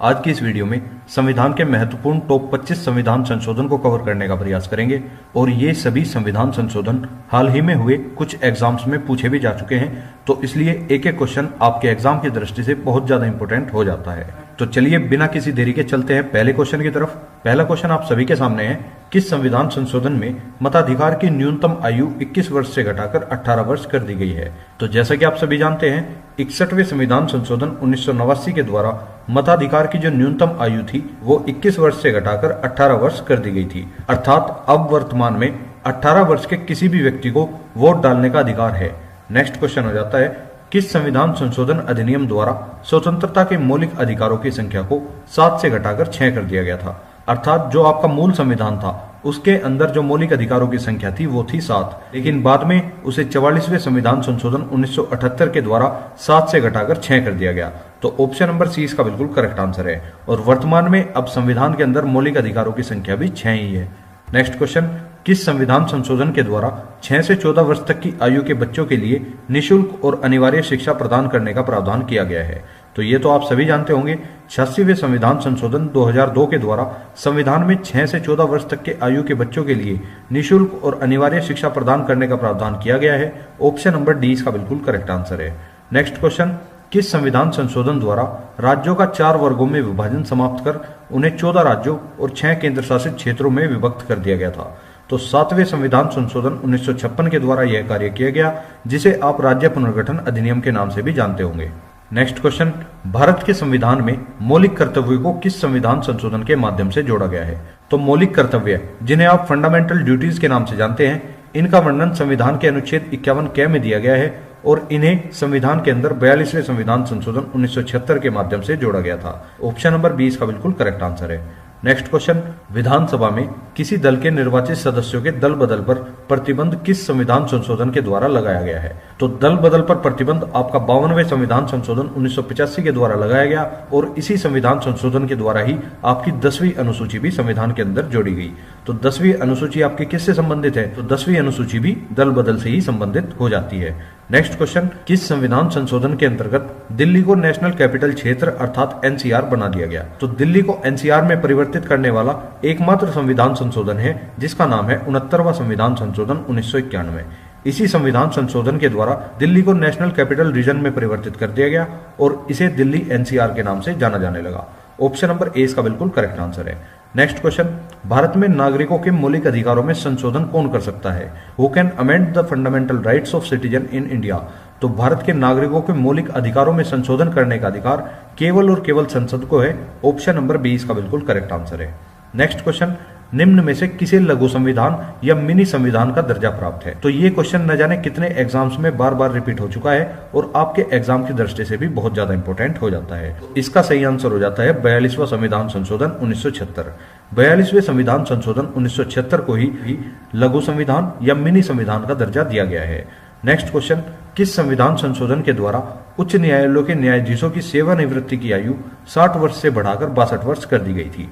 आज की इस वीडियो में संविधान के महत्वपूर्ण टॉप 25 संविधान संशोधन को कवर करने का प्रयास करेंगे और ये सभी संविधान संशोधन हाल ही में हुए कुछ एग्जाम्स में पूछे भी जा चुके हैं, तो इसलिए एक एक क्वेश्चन आपके एग्जाम की दृष्टि से बहुत ज्यादा इंपॉर्टेंट हो जाता है। तो चलिए बिना किसी देरी के चलते हैं पहले क्वेश्चन की तरफ। पहला क्वेश्चन आप सभी के सामने है, किस संविधान संशोधन में मताधिकार की न्यूनतम आयु 21 वर्ष से घटाकर 18 वर्ष कर दी गई है? तो जैसा कि आप सभी जानते हैं, 61वें संविधान संशोधन 1989 के द्वारा मताधिकार की जो न्यूनतम आयु थी वो 21 वर्ष से घटाकर 18 वर्ष कर दी गई थी। अर्थात अब वर्तमान में 18 वर्ष के किसी भी व्यक्ति को वोट डालने का अधिकार है। नेक्स्ट क्वेश्चन हो जाता है, किस संविधान संशोधन अधिनियम द्वारा स्वतंत्रता के मौलिक अधिकारों की संख्या को 7 से घटाकर 6 कर दिया गया था? अर्थात जो आपका मूल संविधान था उसके अंदर जो मौलिक अधिकारों की संख्या थी वो थी 7, लेकिन बाद में उसे 44वें संविधान संशोधन 1978 के द्वारा 7 से घटाकर 6 कर दिया गया। तो ऑप्शन नंबर सी इसका बिल्कुल करेक्ट आंसर है और वर्तमान में अब संविधान के अंदर मौलिक अधिकारों की संख्या भी 6 ही है। नेक्स्ट क्वेश्चन, किस संविधान संशोधन के द्वारा 6 से 14 वर्ष तक की आयु के बच्चों के लिए निःशुल्क और अनिवार्य शिक्षा प्रदान करने का प्रावधान किया गया है? तो ये तो आप सभी जानते होंगे, 86वें संविधान संशोधन 2002 के द्वारा संविधान में 6 से 14 वर्ष तक के आयु के बच्चों के लिए निःशुल्क और अनिवार्य शिक्षा प्रदान करने का प्रावधान किया गया है। ऑप्शन नंबर डी इसका बिल्कुल करेक्ट आंसर है। नेक्स्ट क्वेश्चन, किस संविधान संशोधन द्वारा राज्यों का 4 वर्गों में विभाजन समाप्त कर उन्हें 14 राज्यों और 6 केंद्र शासित क्षेत्रों में विभक्त कर दिया गया था? तो 7वें संविधान संशोधन 1956 के द्वारा यह कार्य किया गया, जिसे आप राज्य पुनर्गठन अधिनियम के नाम से भी जानते होंगे। नेक्स्ट क्वेश्चन, भारत के संविधान में मौलिक कर्तव्यों को किस संविधान संशोधन के माध्यम से जोड़ा गया है? तो मौलिक कर्तव्य, जिन्हें आप फंडामेंटल ड्यूटीज के नाम से जानते हैं, इनका वर्णन संविधान के अनुच्छेद 51 क में दिया गया है और इन्हें संविधान के अंदर 42वें संविधान संशोधन 1976 के माध्यम से जोड़ा गया था। ऑप्शन नंबर बी इसका बिल्कुल करेक्ट आंसर है। नेक्स्ट क्वेश्चन, विधानसभा में किसी दल के निर्वाचित सदस्यों के दल बदल पर प्रतिबंध किस संविधान संशोधन के द्वारा लगाया गया है? तो दल बदल पर प्रतिबंध आपका 52वें संविधान संशोधन 1985 के द्वारा लगाया गया और इसी संविधान संशोधन के द्वारा ही आपकी 10वीं अनुसूची भी संविधान के अंदर जोड़ी गई। तो 10वीं अनुसूची आपकी किससे संबंधित है? तो 10वीं अनुसूची भी दल बदल से ही संबंधित हो जाती है। नेक्स्ट क्वेश्चन, किस संविधान संशोधन के अंतर्गत दिल्ली को नेशनल कैपिटल क्षेत्र अर्थात एनसीआर बना दिया गया? तो दिल्ली को एनसीआर में परिवर्तित करने वाला एकमात्र संविधान संशोधन है जिसका नाम है 69वां संविधान संशोधन 1991। इसी संविधान संशोधन के द्वारा दिल्ली को नेशनल कैपिटल रीजन में परिवर्तित कर दिया गया और इसे दिल्ली एनसीआर के नाम से जाना जाने लगा। ऑप्शन नंबर ए इसका बिल्कुल करेक्ट आंसर है। नेक्स्ट क्वेश्चन, भारत में नागरिकों के मौलिक अधिकारों में संशोधन कौन कर सकता है? Who can amend the fundamental rights of citizen in India? तो भारत के नागरिकों के मौलिक अधिकारों में संशोधन करने का अधिकार केवल और केवल संसद को है। ऑप्शन नंबर बी इसका बिल्कुल करेक्ट आंसर है। नेक्स्ट क्वेश्चन, निम्न में से किसे लघु संविधान या मिनी संविधान का दर्जा प्राप्त है? तो ये क्वेश्चन न जाने कितने एग्जाम्स में बार बार रिपीट हो चुका है और आपके एग्जाम की दृष्टि से भी बहुत ज्यादा इंपॉर्टेंट हो जाता है। इसका सही आंसर हो जाता है 42वां संविधान संशोधन 1976। 42वें संविधान संशोधन 1976 को ही लघु संविधान या मिनी संविधान का दर्जा दिया गया है। नेक्स्ट क्वेश्चन, किस संविधान संशोधन के द्वारा उच्च न्यायालयों के न्यायाधीशों की सेवानिवृत्ति की आयु 60 वर्ष से बढ़ाकर 62 वर्ष कर दी गई थी?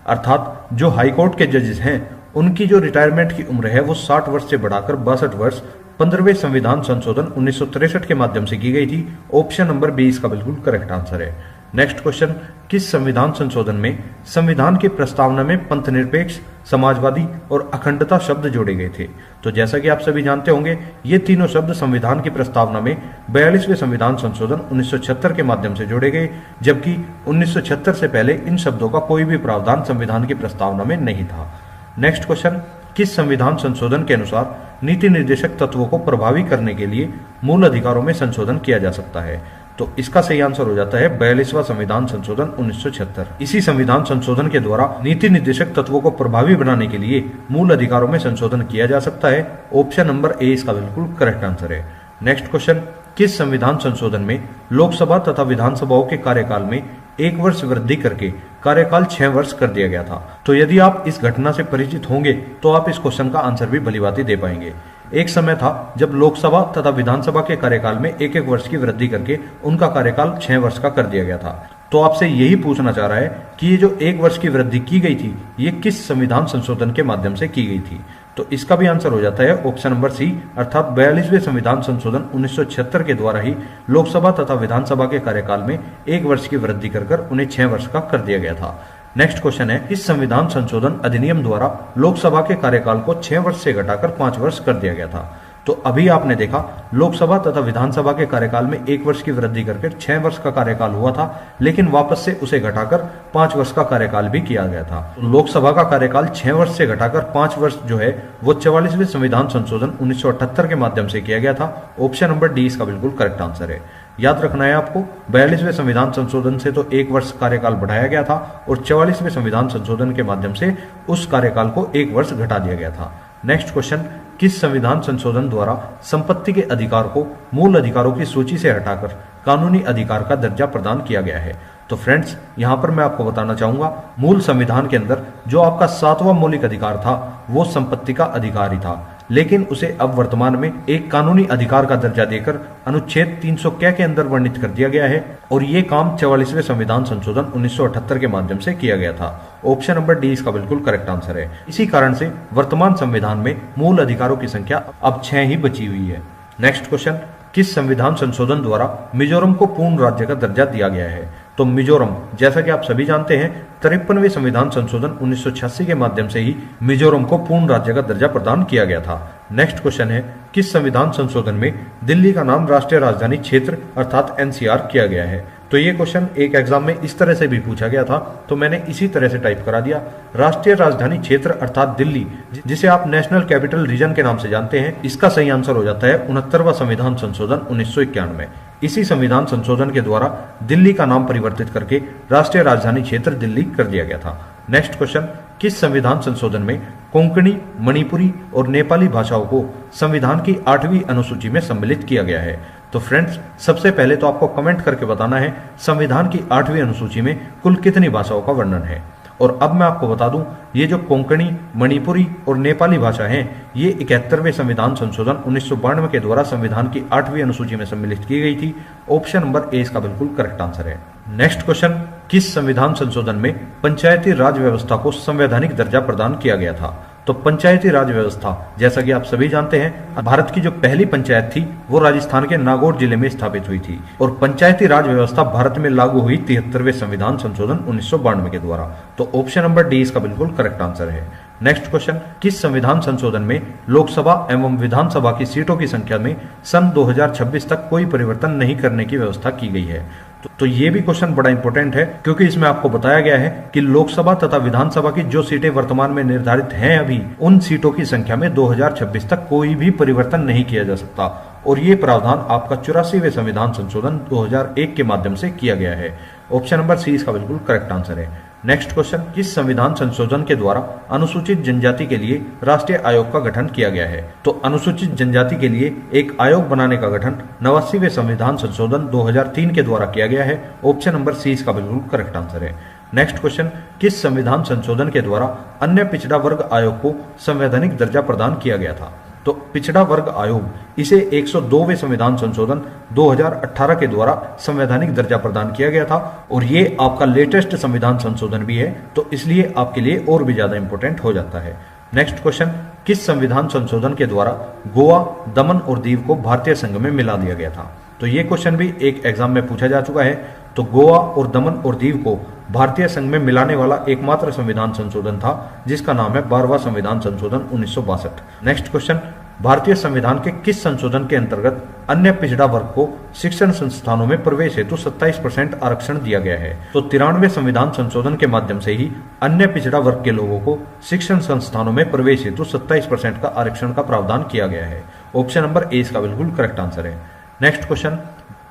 अर्थात जो हाईकोर्ट के जजेस हैं उनकी जो रिटायरमेंट की उम्र है वो 60 वर्ष से बढ़ाकर 62 वर्ष 15वें संविधान संशोधन 1963 के माध्यम से की गई थी। ऑप्शन नंबर बी इसका बिल्कुल करेक्ट आंसर है। नेक्स्ट क्वेश्चन, किस संविधान संशोधन में संविधान की प्रस्तावना में पंथनिरपेक्ष, समाजवादी और अखंडता शब्द जोड़े गए थे? तो जैसा कि आप सभी जानते होंगे, ये तीनों शब्द संविधान की प्रस्तावना में 42वें संविधान संशोधन 1976 के माध्यम से जोड़े गए, जबकि 1976 से पहले इन शब्दों का कोई भी प्रावधान संविधान की प्रस्तावना में नहीं था। नेक्स्ट क्वेश्चन, किस संविधान संशोधन के अनुसार नीति निर्देशक तत्वों को प्रभावी करने के लिए मूल अधिकारों में संशोधन किया जा सकता है? तो इसका सही आंसर हो जाता है 42वां संविधान संशोधन 1976। इसी संविधान संशोधन के द्वारा नीति निर्देशक तत्वों को प्रभावी बनाने के लिए मूल अधिकारों में संशोधन किया जा सकता है। ऑप्शन नंबर ए इसका बिल्कुल करेक्ट आंसर है। नेक्स्ट क्वेश्चन, किस संविधान संशोधन में लोकसभा तथा विधानसभाओं के कार्यकाल में 1 वर्ष वृद्धि करके कार्यकाल 6 वर्ष कर दिया गया था? तो यदि आप इस घटना से परिचित होंगे तो आप इस क्वेश्चन का आंसर भी भलीभांति दे पाएंगे। एक समय था जब लोकसभा तथा विधानसभा के कार्यकाल में 1-1 वर्ष की वृद्धि करके उनका कार्यकाल 6 वर्ष का कर दिया गया था। तो आपसे यही पूछना चाह रहा है कि ये जो 1 वर्ष की वृद्धि की गई थी ये किस संविधान संशोधन के माध्यम से की गई थी? तो इसका भी आंसर हो जाता है ऑप्शन नंबर सी, अर्थात 42वें संविधान संशोधन 1976 के द्वारा ही लोकसभा तथा विधानसभा के कार्यकाल में 1 वर्ष की वृद्धि कर उन्हें 6 वर्ष का कर दिया गया था। नेक्स्ट क्वेश्चन है, इस संविधान संशोधन अधिनियम द्वारा लोकसभा के कार्यकाल को 6 वर्ष से घटाकर 5 वर्ष कर दिया गया था। तो अभी आपने देखा लोकसभा तथा विधानसभा के कार्यकाल में 1 वर्ष की वृद्धि करके 6 वर्ष का कार्यकाल हुआ था, लेकिन वापस से उसे घटाकर 5 वर्ष का कार्यकाल भी किया गया था। तो लोकसभा का कार्यकाल 6 वर्ष से घटाकर 5 वर्ष जो है वो 44वें संविधान संशोधन 1978 के माध्यम से किया गया था। ऑप्शन नंबर डी इसका बिल्कुल करेक्ट आंसर है। याद रखना है आपको, 42वें संविधान संशोधन से तो 1 वर्ष कार्यकाल बढ़ाया गया था और 44वें संविधान संशोधन के माध्यम से उस कार्यकाल को 1 वर्ष घटा दिया गया था। नेक्स्ट क्वेश्चन, किस संविधान संशोधन द्वारा संपत्ति के अधिकार को मूल अधिकारों की सूची से हटाकर कानूनी अधिकार का दर्जा प्रदान किया गया है? तो फ्रेंड्स, यहां पर मैं आपको बताना चाहूंगा, मूल संविधान के अंदर जो आपका 7वां मौलिक अधिकार था वो संपत्ति का अधिकार ही था, लेकिन उसे अब वर्तमान में एक कानूनी अधिकार का दर्जा देकर अनुच्छेद 300 के अंदर वर्णित कर दिया गया है और ये काम 44वें संविधान संशोधन 1978 के माध्यम से किया गया था। ऑप्शन नंबर डी इसका बिल्कुल करेक्ट आंसर है। इसी कारण से वर्तमान संविधान में मूल अधिकारों की संख्या अब 6 ही बची हुई है। नेक्स्ट क्वेश्चन, किस संविधान संशोधन द्वारा मिजोरम को पूर्ण राज्य का दर्जा दिया गया है? तो मिजोरम, जैसा कि आप सभी जानते हैं, 53वें संविधान संशोधन 1986 के माध्यम से ही मिजोरम को पूर्ण राज्य का दर्जा प्रदान किया गया था। नेक्स्ट क्वेश्चन है, किस संविधान संशोधन में दिल्ली का नाम राष्ट्रीय राजधानी क्षेत्र अर्थात एनसीआर किया गया है? तो ये क्वेश्चन एक एग्जाम में इस तरह से भी पूछा गया था, तो मैंने इसी तरह से टाइप करा दिया। राष्ट्रीय राजधानी क्षेत्र अर्थात दिल्ली, जिसे आप नेशनल कैपिटल रीजन के नाम से जानते हैं, इसका सही आंसर हो जाता है 69वां संविधान संशोधन 1991। इसी संविधान संशोधन के द्वारा दिल्ली का नाम परिवर्तित करके राष्ट्रीय राजधानी क्षेत्र दिल्ली कर दिया गया था। नेक्स्ट क्वेश्चन, किस संविधान संशोधन में कोंकणी, मणिपुरी और नेपाली भाषाओं को संविधान की 8वीं अनुसूची में सम्मिलित किया गया है? तो फ्रेंड्स, सबसे पहले तो आपको कमेंट करके बताना है संविधान की 8वीं अनुसूची में कुल कितनी भाषाओं का वर्णन है। और अब मैं आपको बता दूं, ये जो कोंकणी, मणिपुरी और नेपाली भाषा हैं, ये 71वें संविधान संशोधन 1992 के द्वारा संविधान की 8वीं अनुसूची में सम्मिलित की गई थी। ऑप्शन नंबर ए इसका बिल्कुल करेक्ट आंसर है। नेक्स्ट क्वेश्चन, किस संविधान संशोधन में पंचायती राज व्यवस्था को संवैधानिक दर्जा प्रदान किया गया था? तो पंचायती राज व्यवस्था, जैसा कि आप सभी जानते हैं, भारत की जो पहली पंचायत थी वो राजस्थान के नागौर जिले में स्थापित हुई थी और पंचायती राज व्यवस्था भारत में लागू हुई 73वें संविधान संशोधन 1992 के द्वारा। तो ऑप्शन नंबर डी इसका बिल्कुल करेक्ट आंसर है। नेक्स्ट क्वेश्चन, किस संविधान संशोधन में लोकसभा एवं विधानसभा की सीटों की संख्या में सन 2026 तक कोई परिवर्तन नहीं करने की व्यवस्था की गई है? तो ये भी क्वेश्चन बड़ा इंपॉर्टेंट है, क्योंकि इसमें आपको बताया गया है कि लोकसभा तथा विधानसभा की जो सीटें वर्तमान में निर्धारित हैं अभी, उन सीटों की संख्या में 2026 तक कोई भी परिवर्तन नहीं किया जा सकता और ये प्रावधान आपका 84वें संविधान संशोधन 2001 के माध्यम से किया गया है। ऑप्शन नंबर सी इसका बिल्कुल करेक्ट आंसर है। नेक्स्ट क्वेश्चन, किस संविधान संशोधन के द्वारा अनुसूचित जनजाति के लिए राष्ट्रीय आयोग का गठन किया गया है? तो अनुसूचित जनजाति के लिए एक आयोग बनाने का गठन 89वें संविधान संशोधन 2003 के द्वारा किया गया है। ऑप्शन नंबर सी इसका बिल्कुल करेक्ट आंसर है। नेक्स्ट क्वेश्चन, किस संविधान संशोधन के द्वारा अन्य पिछड़ा वर्ग आयोग को संवैधानिक दर्जा प्रदान किया गया था? तो पिछड़ा वर्ग आयोग, इसे 102वें संविधान संशोधन 2018 के द्वारा संवैधानिक दर्जा प्रदान किया गया था और ये आपका लेटेस्ट संविधान संशोधन भी है, तो इसलिए आपके लिए और भी ज्यादा इंपॉर्टेंट हो जाता है। नेक्स्ट क्वेश्चन, किस संविधान संशोधन के द्वारा गोवा, दमन और दीव को भारतीय संघ में मिला दिया गया था? तो ये क्वेश्चन भी एक एग्जाम में पूछा जा चुका है। तो गोवा और दमन और दीव को भारतीय संघ में मिलाने वाला एकमात्र संविधान संशोधन था, जिसका नाम है 12वां संविधान संशोधन 1962। नेक्स्ट क्वेश्चन, भारतीय संविधान के किस संशोधन के अंतर्गत अन्य पिछड़ा वर्ग को शिक्षण संस्थानों में प्रवेश हेतु 27% आरक्षण दिया गया है? तो 93वें संविधान संशोधन के माध्यम से ही अन्य पिछड़ा वर्ग के लोगों को शिक्षण संस्थानों में प्रवेश हेतु 27% का आरक्षण का प्रावधान किया गया है। ऑप्शन नंबर ए इसका बिल्कुल करेक्ट आंसर है। नेक्स्ट क्वेश्चन,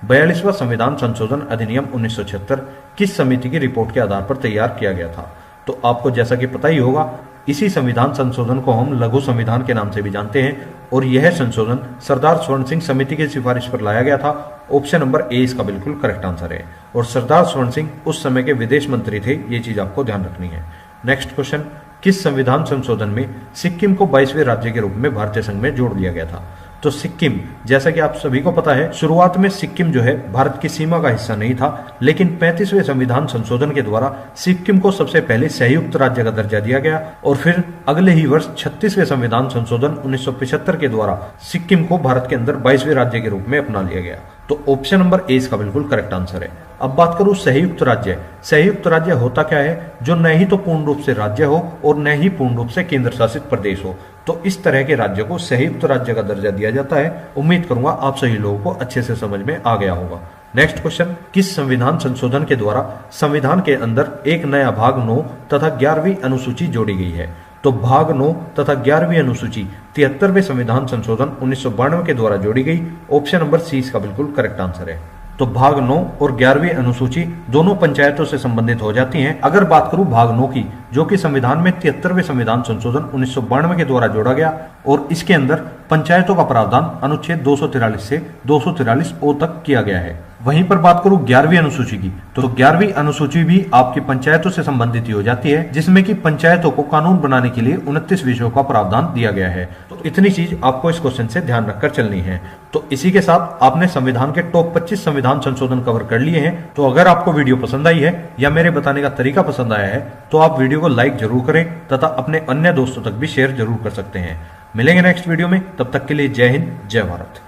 42वां संविधान संशोधन अधिनियम 1976 किस समिति की रिपोर्ट के आधार पर तैयार किया गया था? तो आपको जैसा कि पता ही होगा, इसी संविधान संशोधन को हम लघु संविधान के नाम से भी जानते हैं और यह संशोधन सरदार स्वर्ण सिंह समिति की सिफारिश पर लाया गया था। ऑप्शन नंबर ए इसका बिल्कुल करेक्ट आंसर है और सरदार स्वर्ण सिंह उस समय के विदेश मंत्री थे, ये चीज आपको ध्यान रखनी है। नेक्स्ट क्वेश्चन, किस संविधान संशोधन में सिक्किम को 22वें राज्य के रूप में भारतीय संघ में जोड़ दिया गया था? तो सिक्किम, जैसा कि आप सभी को पता है, शुरुआत में सिक्किम जो है भारत की सीमा का हिस्सा नहीं था, लेकिन 35वें संविधान संशोधन के द्वारा सिक्किम को सबसे पहले संयुक्त राज्य का दर्जा दिया गया और फिर अगले ही वर्ष 36वें संविधान संशोधन 1975 के द्वारा सिक्किम को भारत के अंदर 22वें राज्य के रूप में अपना लिया गया। तो ऑप्शन नंबर ए इसका बिल्कुल करेक्ट आंसर है। अब बात करूं संयुक्त राज्य। संयुक्त राज्य होता क्या है? जो न ही तो पूर्ण रूप से राज्य हो और न ही पूर्ण रूप से केंद्र शासित प्रदेश हो। तो इस तरह के राज्य को संयुक्त राज्य का दर्जा दिया जाता है। उम्मीद करूंगा आप सही लोगों को अच्छे से समझ में आ गया होगा। नेक्स्ट क्वेश्चन, किस संविधान संशोधन के द्वारा संविधान के अंदर एक नया भाग 9 तथा 11वीं अनुसूची जोड़ी गई है? तो भाग 9 तथा 11वीं अनुसूची 73वें संविधान संशोधन 1992 के द्वारा जोड़ी गई। ऑप्शन नंबर सी इसका बिल्कुल करेक्ट आंसर है। तो भाग 9 और 11वीं अनुसूची दोनों पंचायतों से संबंधित हो जाती हैं। अगर बात करूं भाग 9 की, जो कि संविधान में 73वें संविधान संशोधन 1992 के द्वारा जोड़ा गया और इसके अंदर पंचायतों का प्रावधान अनुच्छेद 243 से 243 ओ तक किया गया है। वहीं पर बात करूं 11वीं अनुसूची की, तो 11वीं अनुसूची भी आपकी पंचायतों से संबंधित ही हो जाती है, जिसमें कि पंचायतों को कानून बनाने के लिए 29 विषयों का प्रावधान दिया गया है। तो इतनी चीज आपको इस क्वेश्चन से ध्यान रखकर चलनी है। तो इसी के साथ आपने संविधान के टॉप 25 संविधान संशोधन कवर कर लिए हैं। तो अगर आपको वीडियो पसंद आई है या मेरे बताने का तरीका पसंद आया है तो आप वीडियो को लाइक जरूर करें तथा अपने अन्य दोस्तों तक भी शेयर जरूर कर सकते हैं। मिलेंगे नेक्स्ट वीडियो में, तब तक के लिए जय हिंद, जय भारत।